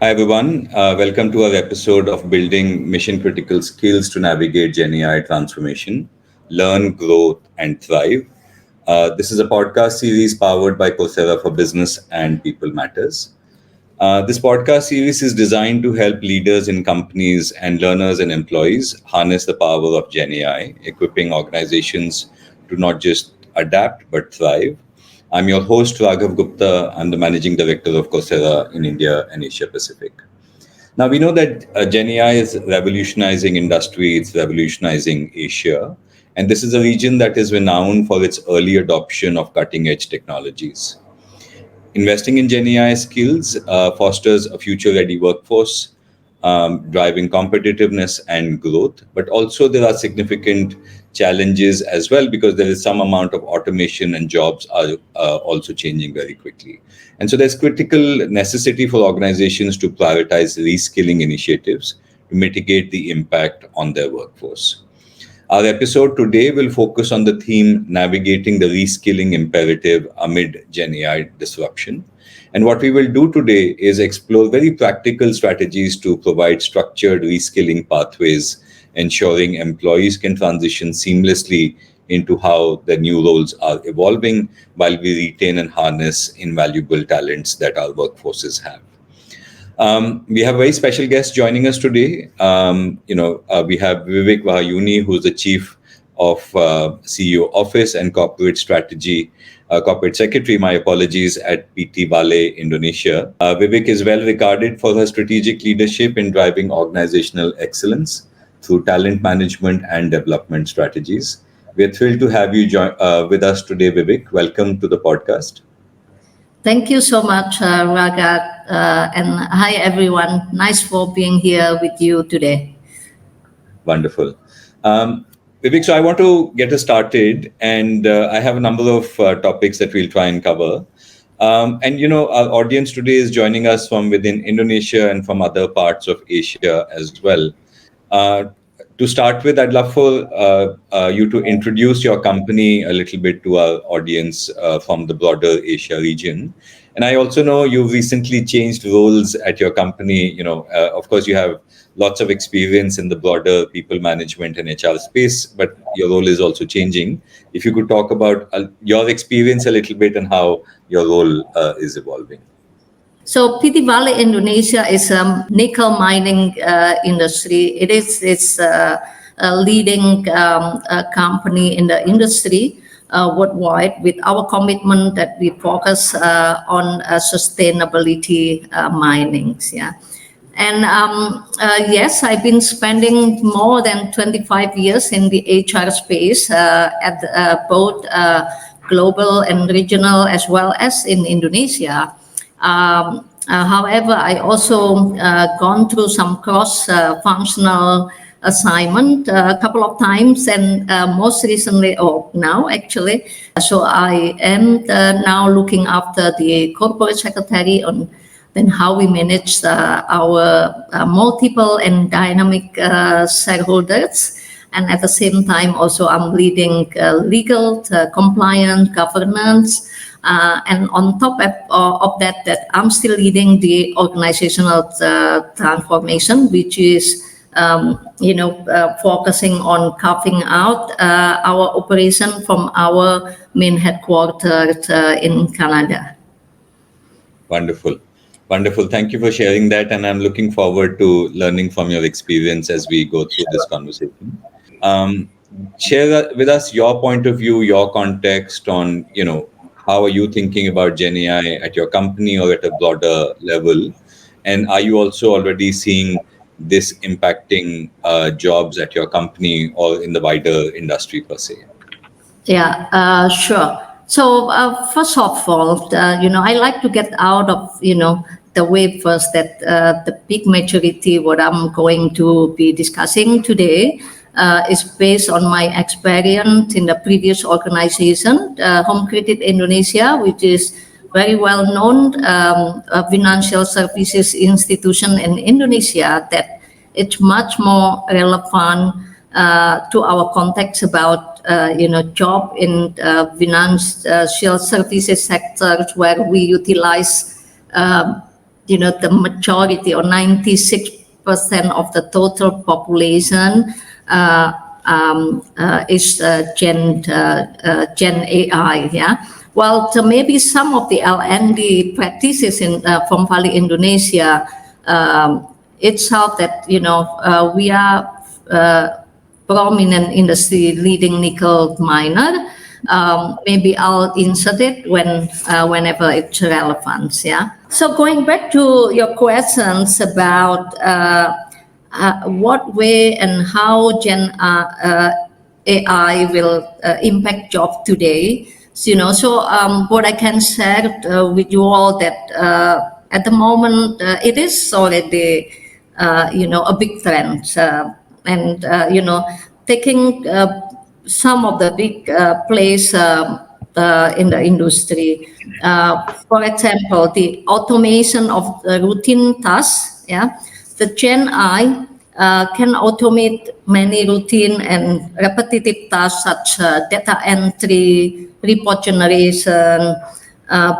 Hi, everyone. Welcome to our episode of Building Mission Critical Skills to Navigate GenAI Transformation, Learn, Grow, and Thrive. This is a podcast series powered by Coursera for Business and People Matters. This podcast series is designed to help leaders in companies and learners and employees harness the power of GenAI, equipping organizations to not just adapt but thrive. I'm your host, Raghav Gupta. I'm the Managing Director of Coursera in India and Asia Pacific. Now, we know that GenAI is revolutionizing industry, it's revolutionizing Asia, and this is a region that is renowned for its early adoption of cutting-edge technologies. Investing in GenAI skills fosters a future-ready workforce, driving competitiveness and growth. But also there are significant challenges as well because there is some amount of automation and jobs are also changing very quickly. And so there's critical necessity for organizations to prioritize reskilling initiatives to mitigate the impact on their workforce. Our episode today will focus on the theme navigating the reskilling imperative amid GenAI disruption. And what we will do today is explore very practical strategies to provide structured reskilling pathways, ensuring employees can transition seamlessly into how the new roles are evolving while we retain and harness invaluable talents that our workforces have. We have a very special guest joining us today. We have Wiwik Wahyuni, who's the Chief of CEO Office and Corporate Strategy, Corporate Secretary, my apologies, at PT Vale Indonesia. Wiwik is well regarded for her strategic leadership in driving organizational excellence through talent management and development strategies. We're thrilled to have you with us today, Wiwik. Welcome to the podcast. Thank you so much, Raghav, and hi everyone. Nice for being here with you today. Wonderful. Vivek, so I want to get us started, and I have a number of topics that we'll try and cover. Our audience today is joining us from within Indonesia and from other parts of Asia as well. To start with, I'd love for you to introduce your company a little bit to our audience from the broader Asia region. And I also know you've recently changed roles at your company. Of course, you have lots of experience in the broader people management and HR space, but your role is also changing. If you could talk about your experience a little bit and how your role is evolving. So PT Vale Indonesia is a nickel mining industry. It's a leading company in the industry worldwide with our commitment that we focus on sustainability minings. Yeah. And yes, I've been spending more than 25 years in the HR space at both global and regional as well as in Indonesia. However, I also gone through some cross-functional assignment a couple of times, and most recently, now actually, so I am now looking after the corporate secretary on then how we manage our multiple and dynamic shareholders. And at the same time, also I'm leading legal, compliance, governance, and on top of that I'm still leading the organizational transformation, which is focusing on carving out our operation from our main headquarters in Canada. Wonderful. Thank you for sharing that, and I'm looking forward to learning from your experience as we go through this conversation. Share with us your point of view, your context on, how are you thinking about GenAI at your company or at a broader level? And are you also already seeing this impacting jobs at your company or in the wider industry per se? Yeah, sure. So first of all, I like to get out of, the way first that the big majority what I'm going to be discussing today is based on my experience in the previous organization, Home Credit Indonesia, which is very well known financial services institution in Indonesia, that it's much more relevant to our context about job in financial services sectors where we utilize the majority or 96% of the total population is Gen AI. Yeah. Well, so maybe some of the L&D practices from Vale Indonesia itself that we are prominent industry leading nickel miner. Maybe I'll insert it whenever it's relevant. Yeah. So going back to your questions about what way and how Gen AI will impact job today. So what I can share with you all that at the moment it is already a big trend, and taking some of the big place in the industry. For example, the automation of the routine tasks. Yeah, the Gen AI can automate many routine and repetitive tasks such data entry, report generation,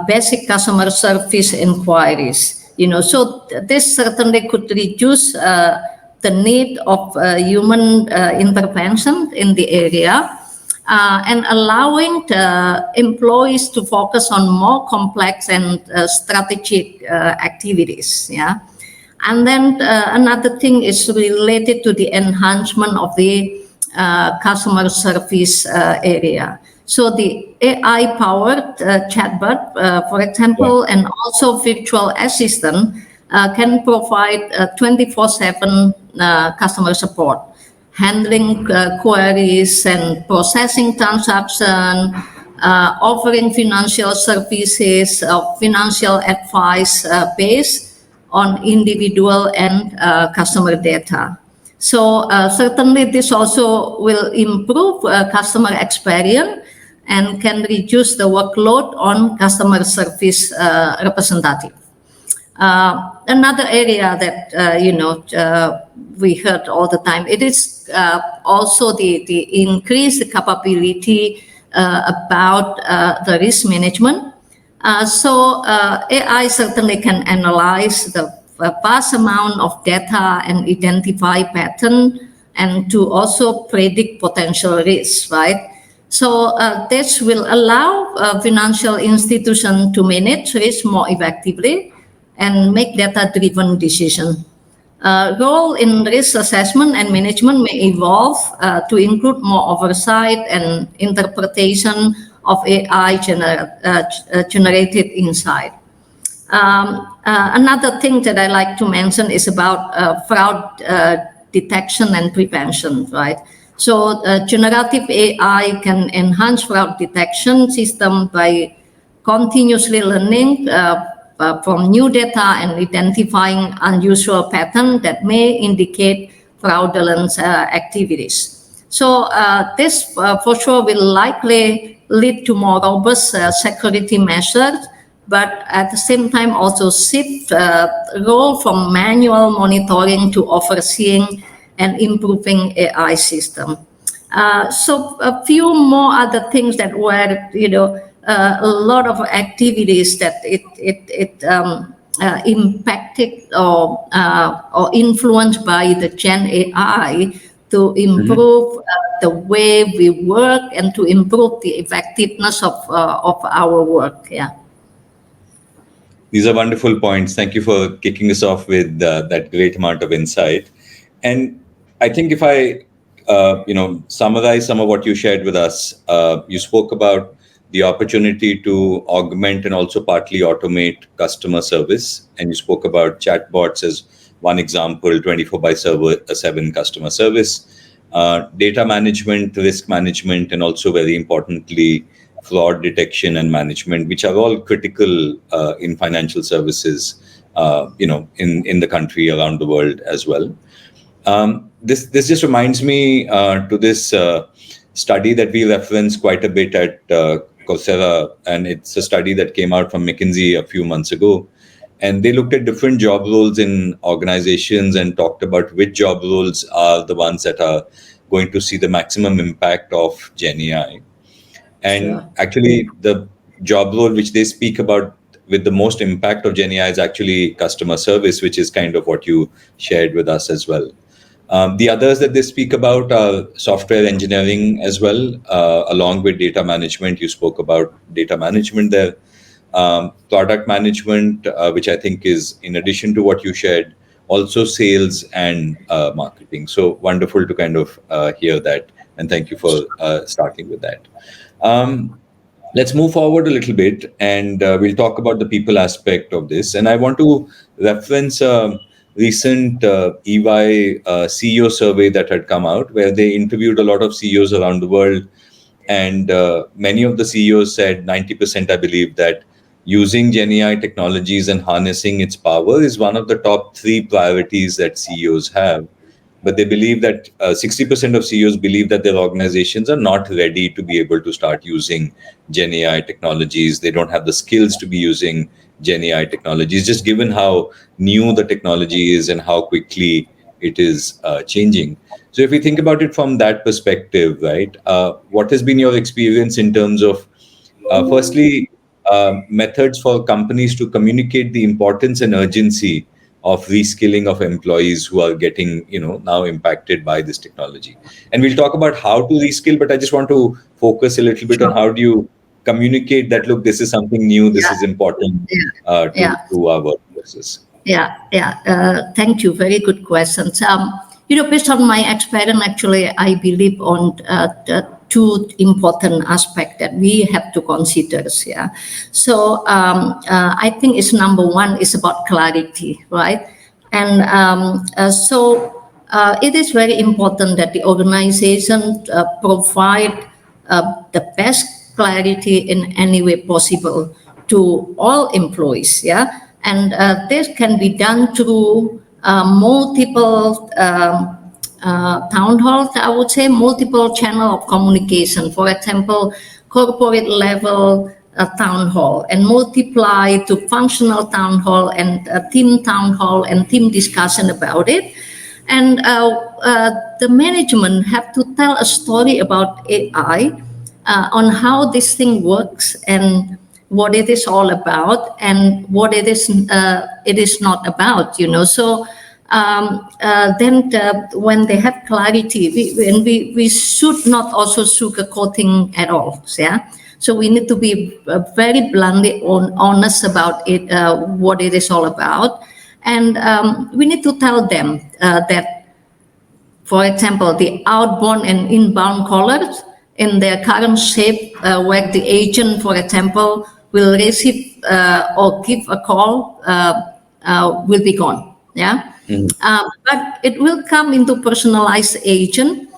basic customer service inquiries. So this certainly could reduce the need of human intervention in the area, and allowing the employees to focus on more complex and strategic activities. Yeah. And then another thing is related to the enhancement of the customer service area. So the AI-powered chatbot, for example, and also virtual assistant can provide 24/7 customer support, handling queries and processing transactions, offering financial services, financial advice based on individual and customer data. So certainly this also will improve customer experience and can reduce the workload on customer service representative. Another area that we heard all the time, it is also the increased capability about the risk management. So AI certainly can analyze the vast amount of data and identify pattern, and to also predict potential risks, right? So this will allow financial institutions to manage risk more effectively and make data-driven decisions. Role in risk assessment and management may evolve to include more oversight and interpretation of AI generated insight. Another thing that I like to mention is about fraud detection and prevention, right? So generative AI can enhance fraud detection system by continuously learning from new data and identifying unusual patterns that may indicate fraudulent activities. So this for sure will likely lead to more robust security measures, but at the same time also shift role from manual monitoring to overseeing and improving AI system. So a few more other things that were, a lot of activities that it impacted or influenced by the Gen AI to improve the way we work and to improve the effectiveness of our work. Yeah. These are wonderful points. Thank you for kicking us off with that great amount of insight. And I think if I, summarize some of what you shared with us, you spoke about the opportunity to augment and also partly automate customer service. And you spoke about chatbots as one example, 24/7 customer service, data management, risk management, and also very importantly, fraud detection and management, which are all critical in financial services, in the country, around the world as well. This just reminds me to this study that we reference quite a bit at Coursera, and it's a study that came out from McKinsey a few months ago. And they looked at different job roles in organizations and talked about which job roles are the ones that are going to see the maximum impact of Gen AI. And actually, the job role which they speak about with the most impact of GenAI is actually customer service, which is kind of what you shared with us as well. The others that they speak about are software engineering as well, along with data management. You spoke about data management there. Product management, which I think is in addition to what you shared, also sales and marketing. So wonderful to kind of hear that. And thank you for starting with that. Um, let's move forward a little bit, and we'll talk about the people aspect of this. And I want to reference a recent EY CEO survey that had come out, where they interviewed a lot of CEOs around the world, and many of the CEOs said, 90%, I believe, that using GenAI technologies and harnessing its power is one of the top three priorities that CEOs have. But they believe that 60% of CEOs believe that their organizations are not ready to be able to start using GenAI technologies. They don't have the skills to be using GenAI technologies, just given how new the technology is and how quickly it is changing. So if we think about it from that perspective, right, what has been your experience in terms of, firstly, methods for companies to communicate the importance and urgency of reskilling of employees who are getting, now impacted by this technology? And we'll talk about how to reskill, but I just want to focus a little bit on Sure. how do you communicate that, look, this is something new, this Yeah. is important Yeah. Yeah. to our workforces. Yeah, yeah. Thank you. Very good questions. Based on my experience, actually, I believe on the two important aspects that we have to consider. Yeah. So I think it's number one is about clarity, right? And it is very important that the organization provide the best clarity in any way possible to all employees. Yeah, and this can be done through multiple town halls, I would say, multiple channel of communication. For example, corporate level town hall, and multiply to functional town hall and team town hall and team discussion about it. And the management have to tell a story about AI, on how this thing works and what it is all about and what it is not about. So then when they have clarity, we should not also sugarcoating at all. Yeah. So we need to be very bluntly honest about it, what it is all about, and we need to tell them that, for example, the outbound and inbound callers in their current shape, where the agent, for example, will receive or give a call, will be gone. Yeah, but it will come into personalized agent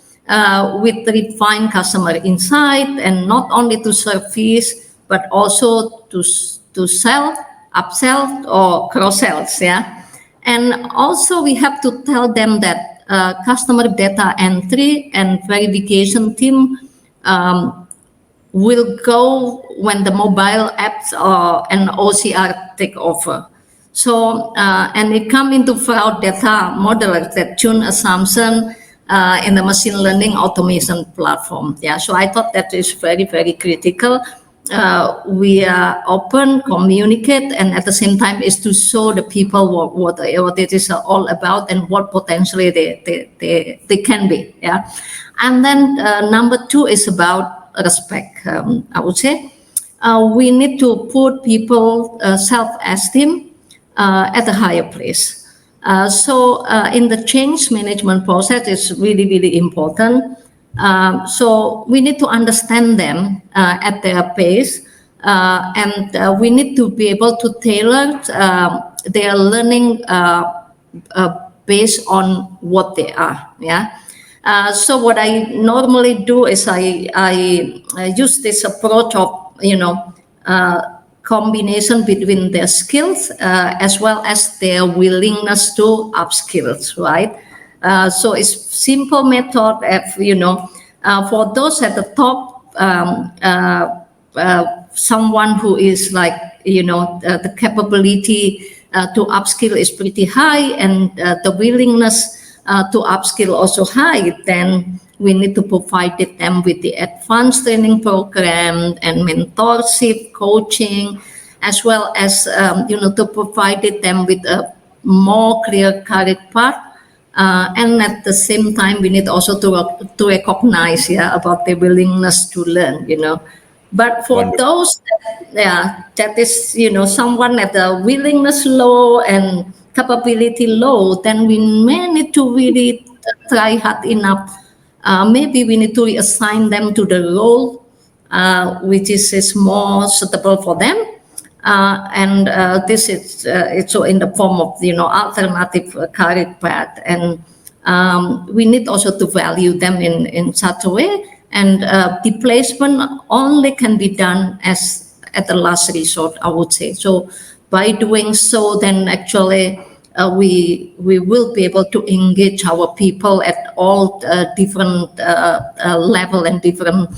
with refined customer insight, and not only to service but also to sell, upsell, or cross sells. Yeah, and also we have to tell them that customer data entry and verification team will go when the mobile apps and OCR take over. So, and it come into fraud data modelers that tune assumption in the machine learning automation platform. Yeah, so I thought that is very, very critical. We are open, communicate, and at the same time is to show the people what it is all about and what potentially they can be. Yeah, and then number two is about respect. I would say we need to put people self-esteem at a higher place. So in the change management process, it's really, really important. So we need to understand them at their pace, and we need to be able to tailor their learning based on what they are. Yeah. So what I normally do is I use this approach of combination between their skills as well as their willingness to upskill, right? So it's simple method for those at the top, someone who is like, the capability to upskill is pretty high, and the willingness to upskill also high, then we need to provide them with the advanced training program and mentorship, coaching, as well as to provide them with a more clear career path. And at the same time, we need also to recognize, about their willingness to learn. But for Wonderful. those, that is, someone at the willingness low and capability low, then we may need to really try hard enough. Maybe we need to reassign them to the role which is more suitable for them. And this is it's so in the form of alternative career path, and we need also to value them in such a way. And the placement only can be done as at the last resort, I would say. So by doing so, then actually we will be able to engage our people at all different level and different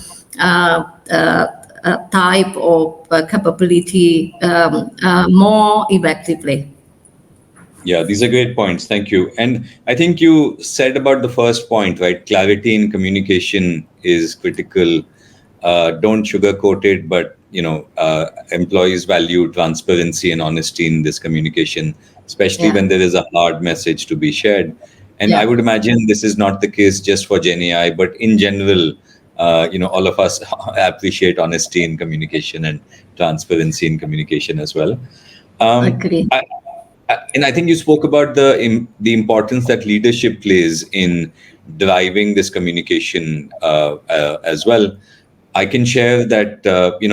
type of capability more effectively. Yeah, these are great points. Thank you. And I think you said about the first point, right? Clarity in communication is critical. Don't sugarcoat it, but employees value transparency and honesty in this communication, especially Yeah, when there is a hard message to be shared. And I yeah, would imagine this is not the case just for GenAI, but in general, all of us appreciate honesty in communication and transparency in communication as well. Um, agree. I, and I think you spoke about the importance that leadership plays in driving this communication as well. I can share that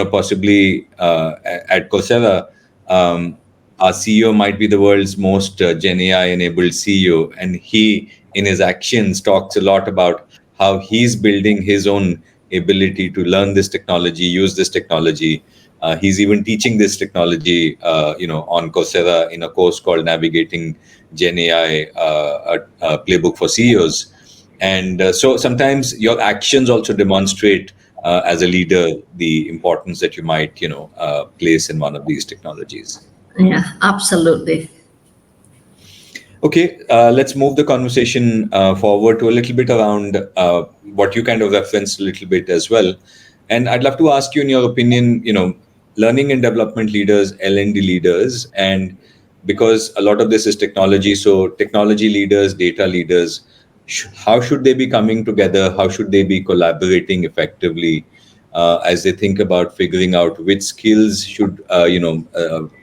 possibly at Coursera, our CEO might be the world's most Gen AI enabled CEO, and he, in his actions, talks a lot about how he's building his own ability to learn this technology, use this technology. He's even teaching this technology, on Coursera in a course called Navigating GenAI, a playbook for CEOs. And so sometimes your actions also demonstrate, as a leader, the importance that you might, place in one of these technologies. Yeah, absolutely. Okay, let's move the conversation forward to a little bit around what you kind of referenced a little bit as well. And I'd love to ask you, in your opinion, learning and development leaders, L&D leaders, and because a lot of this is technology, so technology leaders, data leaders, how should they be coming together? How should they be collaborating effectively as they think about figuring out which skills should L&D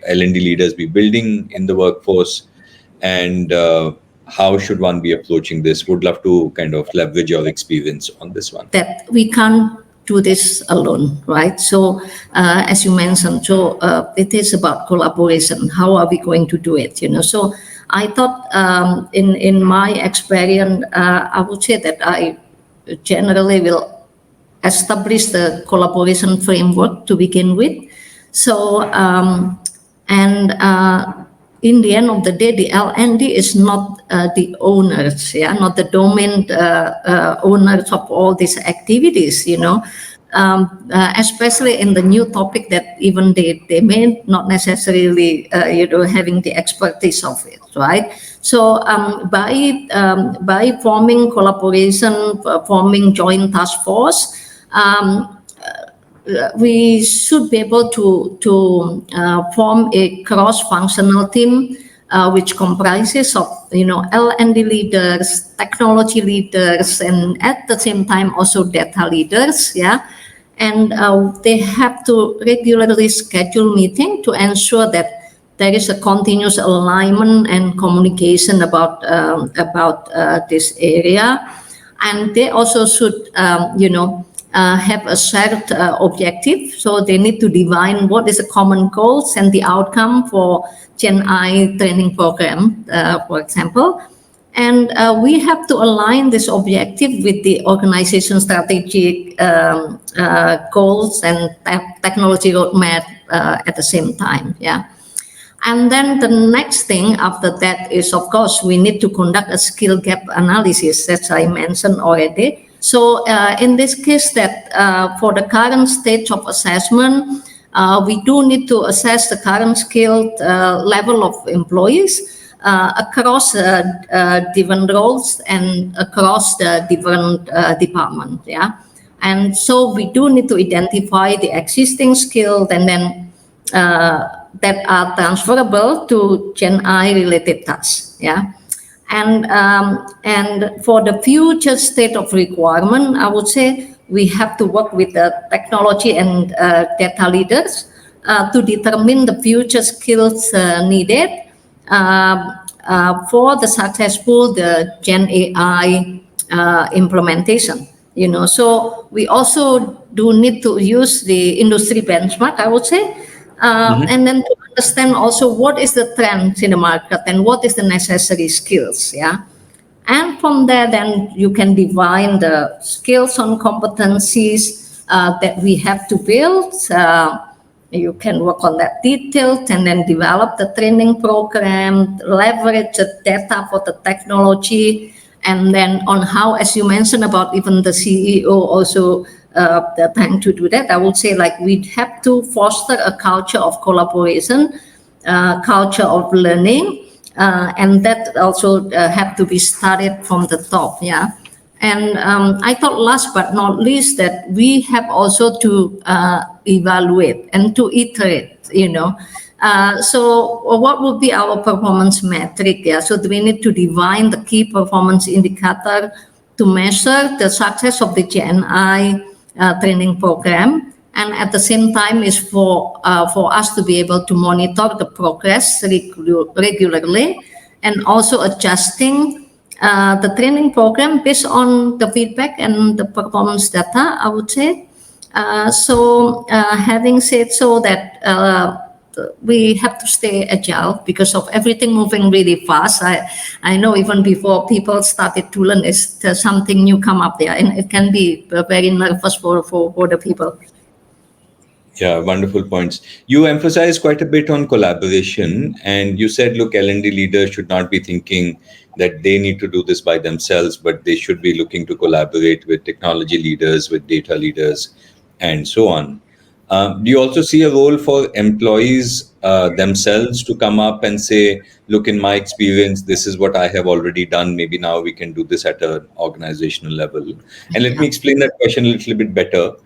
leaders be building in the workforce, and how should one be approaching this? Would love to kind of leverage your experience on this one. That we can't do this alone, right? So, as you mentioned, so it is about collaboration. How are we going to do it? So I thought, in my experience, I would say that I generally will establish the collaboration framework to begin with. So, and in the end of the day, the L&D is not the owners, not the domain owners of all these activities, especially in the new topic that even they may not necessarily, having the expertise of it, right? So by forming collaboration, forming joint task force, we should be able to form a cross-functional team which comprises of L&D leaders, technology leaders, and at the same time also data leaders, and they have to regularly schedule meeting to ensure that there is a continuous alignment and communication about this area, and they also should have a shared objective. So they need to define what is the common goals and the outcome for GenAI training program, for example. And we have to align this objective with the organization strategic goals and technology roadmap at the same time. And then the next thing after that is, of course, we need to conduct a skill gap analysis, as I mentioned already. So in this case, that for the current stage of assessment, we do need to assess the current skill level of employees across different roles and across the different departments. And so we do need to identify the existing skill, and then that are transferable to Gen I related tasks. Yeah. And for the future state of requirement, I would say we have to work with the technology and data leaders to determine the future skills needed for the successful the Gen AI implementation. So we also do need to use the industry benchmark, I would say, and then to understand also what is the trend in the market and what is the necessary skills. Yeah. And from there, then you can define the skills and competencies that we have to build. You can work on that details and then develop the training program, leverage the data for the technology, and then on how, as you mentioned about even the CEO also trying to do that, I would say like we have to foster a culture of collaboration, culture of learning, and that also have to be started from the top. Yeah. And I thought last but not least that we have also to evaluate and to iterate. So what would be our performance metric? Yeah. So we need to define the key performance indicator to measure the success of the GNI training program, and at the same time is for us to be able to monitor the progress regularly, and also adjusting the training program based on the feedback and the performance data, I would say. Having said so that we have to stay agile because of everything moving really fast. I know even before people started to learn, is there's something new come up there, and it can be very nervous for the people. Yeah, wonderful points. You emphasize quite a bit on collaboration, and you said, look, L&D leaders should not be thinking that they need to do this by themselves, but they should be looking to collaborate with technology leaders, with data leaders, and so on. Do you also see a role for employees themselves to come up and say, look, in my experience, this is what I have already done. Maybe now we can do this at an organizational level. And let me explain that question a little bit better.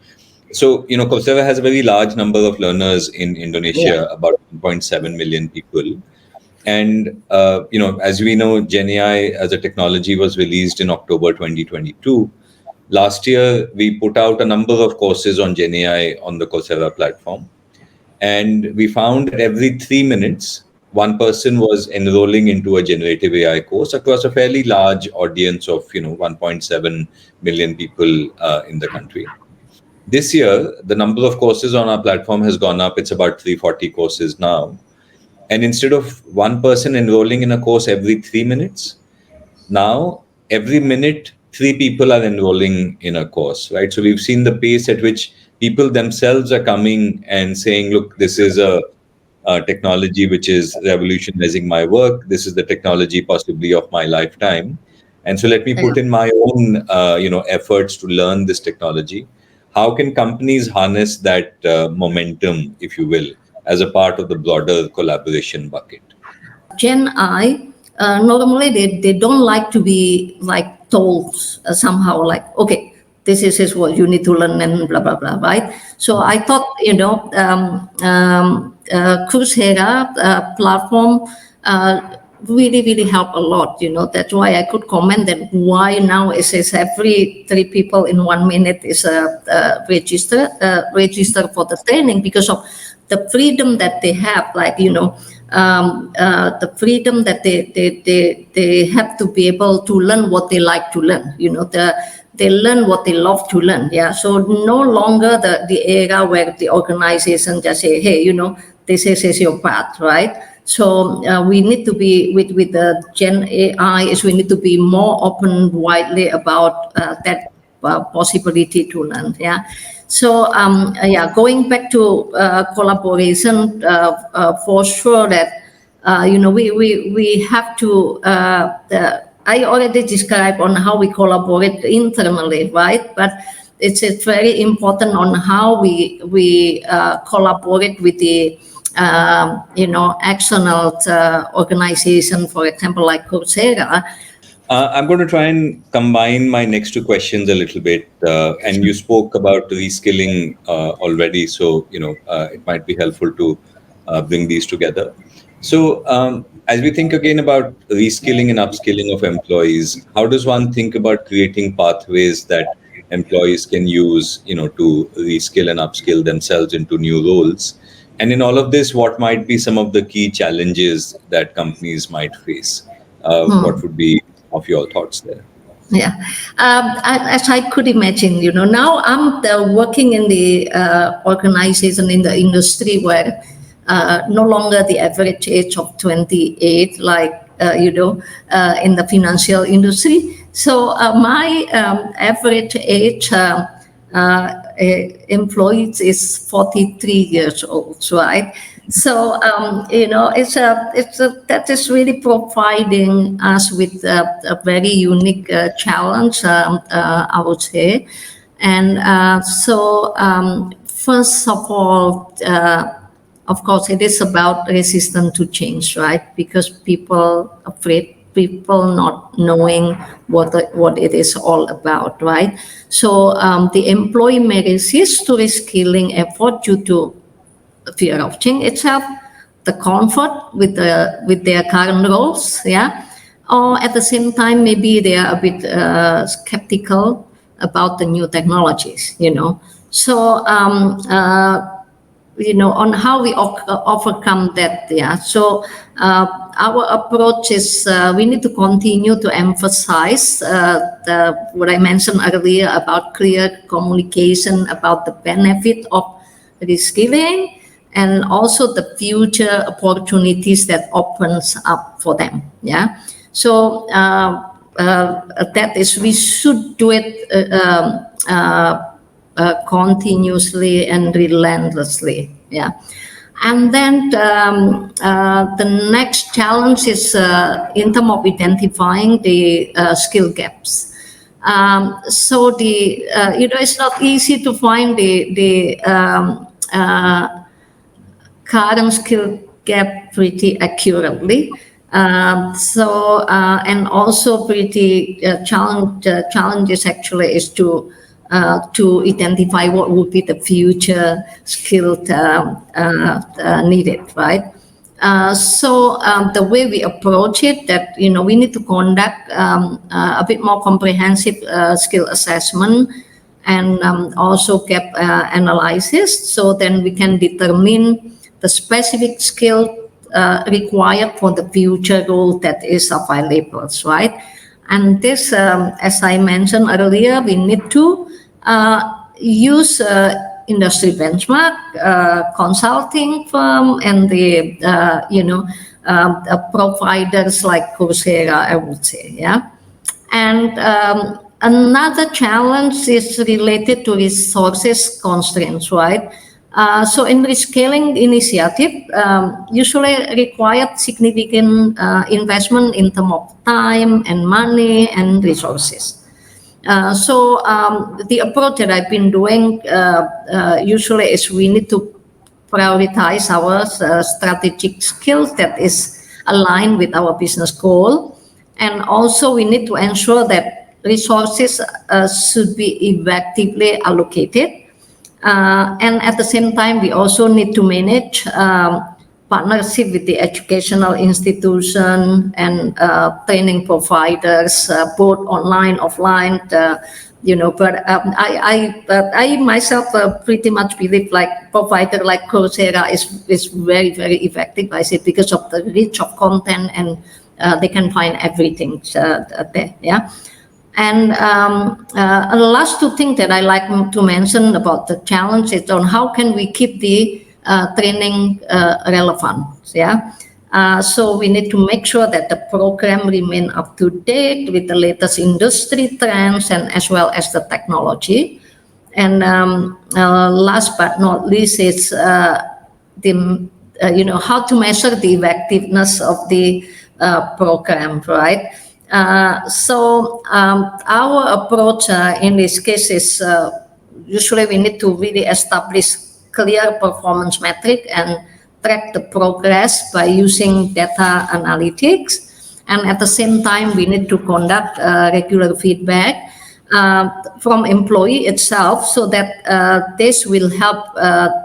So, Coursera has a very large number of learners in Yeah. Indonesia, about 1.7 million people. And, as we know, GenAI as a technology was released in October 2022. Last year, we put out a number of courses on GenAI on the Coursera platform. And we found that every 3 minutes, one person was enrolling into a generative AI course across a fairly large audience of, 1.7 million people in the country. This year, the number of courses on our platform has gone up. It's about 340 courses now. And instead of one person enrolling in a course every 3 minutes, now every minute, three people are enrolling in a course, right? So we've seen the pace at which people themselves are coming and saying, look, this is a technology which is revolutionizing my work. This is the technology possibly of my lifetime. And so let me put in my own, efforts to learn this technology. How can companies harness that momentum, if you will, as a part of the broader collaboration bucket? Gen I, normally they don't like to be like told somehow like, okay, this is what you need to learn and blah, blah, blah, right? So I thought, Coursera platform really, really help a lot. That's why I could comment that why now it says every three people in 1 minute is register for the training, because of the freedom that they have, like, the freedom that they have to be able to learn what they like to learn. They learn what they love to learn. Yeah. So no longer the era where the organization just say, hey, this is your path, right? So we need to be with the Gen AI is we need to be more open widely about that possibility to learn. Yeah. So going back to collaboration, for sure that we have to. I already described on how we collaborate internally, right? But it's very important on how we collaborate with the external organization, for example, like Coursera. I'm going to try and combine my next two questions a little bit. And you spoke about reskilling already, so it might be helpful to bring these together. So, as we think again about reskilling and upskilling of employees, how does one think about creating pathways that employees can use, to reskill and upskill themselves into new roles? And in all of this, what might be some of the key challenges that companies might face? What would be of your thoughts there? Yeah, as I could imagine, now I'm working in the organization in the industry where no longer the average age of 28, like, in the financial industry. So my average age employees is 43 years old, right? So that is really providing us with a very unique challenge, I would say. And first of all, of course, it is about resistance to change, right? Because people afraid, people not knowing what it is all about, right? So the employee may resist to reskilling effort due to fear of change itself, the comfort with their current roles, yeah, or at the same time maybe they are a bit skeptical about the new technologies, So on how we overcome that, yeah. So our approach is we need to continue to emphasize what I mentioned earlier about clear communication about the benefit of reskilling and also the future opportunities that opens up for them. Yeah. So that is, we should do it continuously and relentlessly. Yeah. And then the next challenge is in terms of identifying the skill gaps. So it's not easy to find the current skill gap pretty accurately. And also pretty challenges actually is to identify what would be the future skill needed, right? The way we approach it, that we need to conduct a bit more comprehensive skill assessment and also gap analysis, so then we can determine the specific skill required for the future role that is available, right? And this, as I mentioned earlier, we need to use industry benchmark, consulting firm, and the providers like Coursera, I would say, yeah. And another challenge is related to resources constraints, right? So in reskilling initiative, usually required significant investment in terms of time and money and resources. The approach that I've been doing usually is we need to prioritize our strategic skills that is aligned with our business goal, and also we need to ensure that resources should be effectively allocated, and at the same time we also need to manage partnership with the educational institution and training providers, both online, offline. But I myself pretty much believe like provider like Coursera is very, very effective. I say because of the reach of content, and they can find everything there. Yeah. And the last two things that I like to mention about the challenge is on how can we keep the training relevant. Yeah. So we need to make sure that the program remain up to date with the latest industry trends and as well as the technology. And last but not least is how to measure the effectiveness of the program, right? Our approach in this case is usually we need to really establish clear performance metric and track the progress by using data analytics. And at the same time, we need to conduct regular feedback from employee itself, so that this will help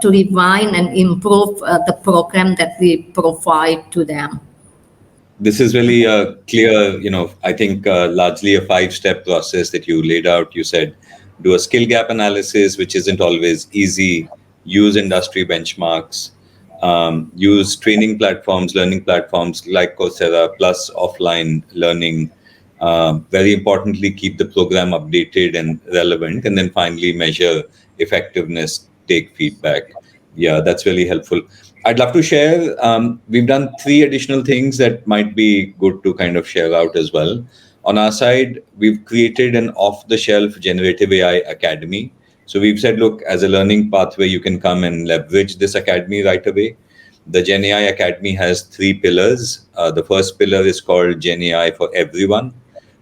to refine and improve the program that we provide to them. This is really a clear, I think largely a 5-step process that you laid out. You said do a skill gap analysis, which isn't always easy, use industry benchmarks, use training platforms, learning platforms like Coursera, plus offline learning. Very importantly, keep the program updated and relevant, and then finally measure effectiveness, take feedback. Yeah, that's really helpful. I'd love to share. We've done 3 additional things that might be good to kind of share out as well. On our side, we've created an off-the-shelf generative AI academy. So we've said, look, as a learning pathway, you can come and leverage this academy right away. The GenAI Academy has 3 pillars. The first pillar is called GenAI for Everyone.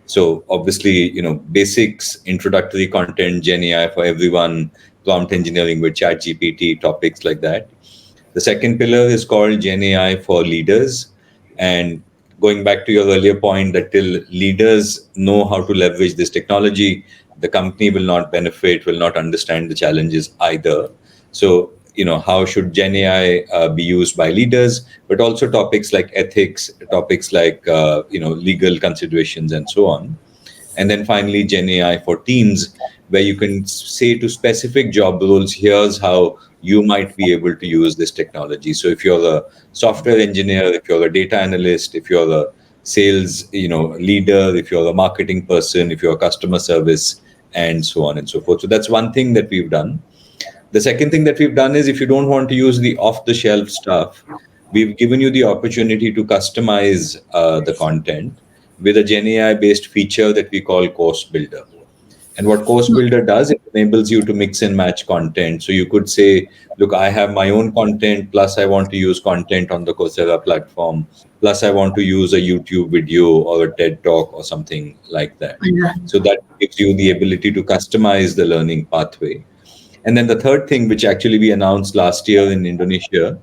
So obviously, basics, introductory content, GenAI for everyone, prompt engineering with ChatGPT, topics like that. The second pillar is called GenAI for Leaders. And going back to your earlier point that till leaders know how to leverage this technology, the company will not benefit, will not understand the challenges either. So, how should GenAI be used by leaders, but also topics like ethics, topics like, legal considerations and so on. And then finally, Gen AI for teams, where you can say to specific job roles, here's how you might be able to use this technology. So if you're a software engineer, if you're a data analyst, if you're a sales, leader, if you're a marketing person, if you're a customer service, and so on and so forth. So that's one thing that we've done. The second thing that we've done is, if you don't want to use the off-the-shelf stuff, we've given you the opportunity to customize the content with a Gen AI-based feature that we call Course Builder. And what Course Builder does, it enables you to mix and match content. So you could say, look, I have my own content, plus I want to use content on the Coursera platform, plus I want to use a YouTube video or a TED Talk or something like that. Yeah. So that gives you the ability to customize the learning pathway. And then the third thing, which actually we announced last year in Indonesia,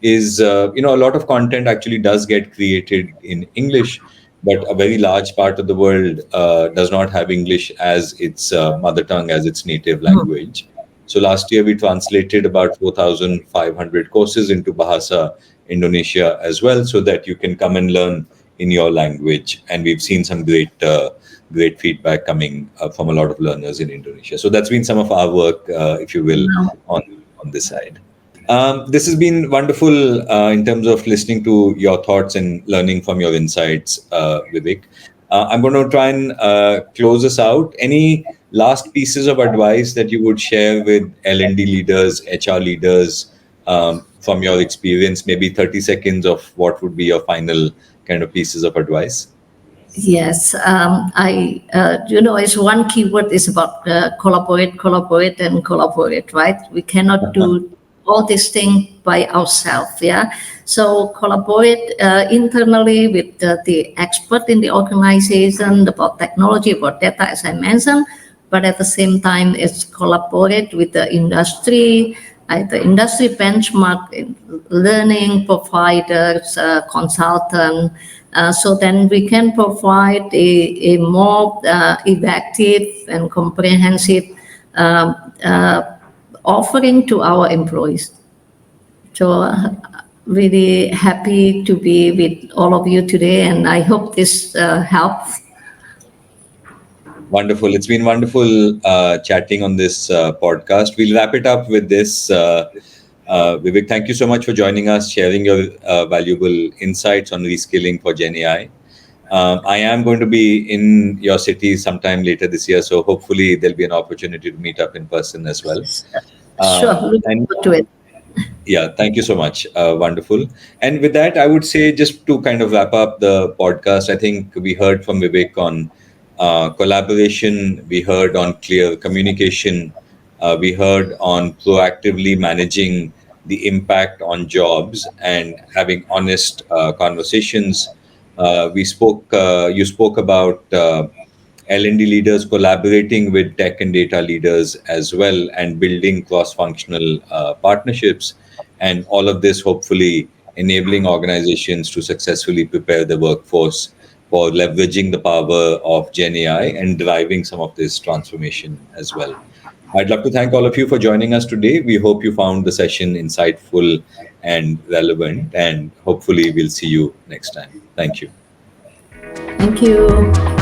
is a lot of content actually does get created in English, but a very large part of the world does not have English as its mother tongue, as its native language. So last year we translated about 4,500 courses into Bahasa Indonesia as well, so that you can come and learn in your language. And we've seen some great feedback coming from a lot of learners in Indonesia. So that's been some of our work, if you will, on this side. This has been wonderful in terms of listening to your thoughts and learning from your insights, Wiwik. I'm going to try and close us out. Any last pieces of advice that you would share with L&D leaders, HR leaders, from your experience? Maybe 30 seconds of what would be your final kind of pieces of advice. Yes, it's one keyword is about collaborate, and collaborate, right? We cannot do all these things by ourselves, yeah? So collaborate internally with the expert in the organization about technology, about data, as I mentioned, but at the same time, it's collaborate with the industry, the industry benchmark, learning providers, consultant, so then we can provide a more effective and comprehensive offering to our employees. So really happy to be with all of you today, and I hope this helps. Wonderful. It's been wonderful chatting on this podcast. We'll wrap it up with this. Wiwik, thank you so much for joining us, sharing your valuable insights on reskilling for Gen AI. I am going to be in your city sometime later this year, so hopefully there'll be an opportunity to meet up in person as well. Sure, look forward to it. Yeah, thank you so much. Wonderful. And with that, I would say, just to kind of wrap up the podcast, I think we heard from Wiwik on collaboration, we heard on clear communication, we heard on proactively managing the impact on jobs and having honest conversations. You spoke about L&D leaders collaborating with tech and data leaders as well, and building cross-functional partnerships, and all of this hopefully enabling organizations to successfully prepare the workforce for leveraging the power of Gen AI and driving some of this transformation as well. I'd love to thank all of you for joining us today. We hope you found the session insightful and relevant, and hopefully we'll see you next time. Thank you. Thank you.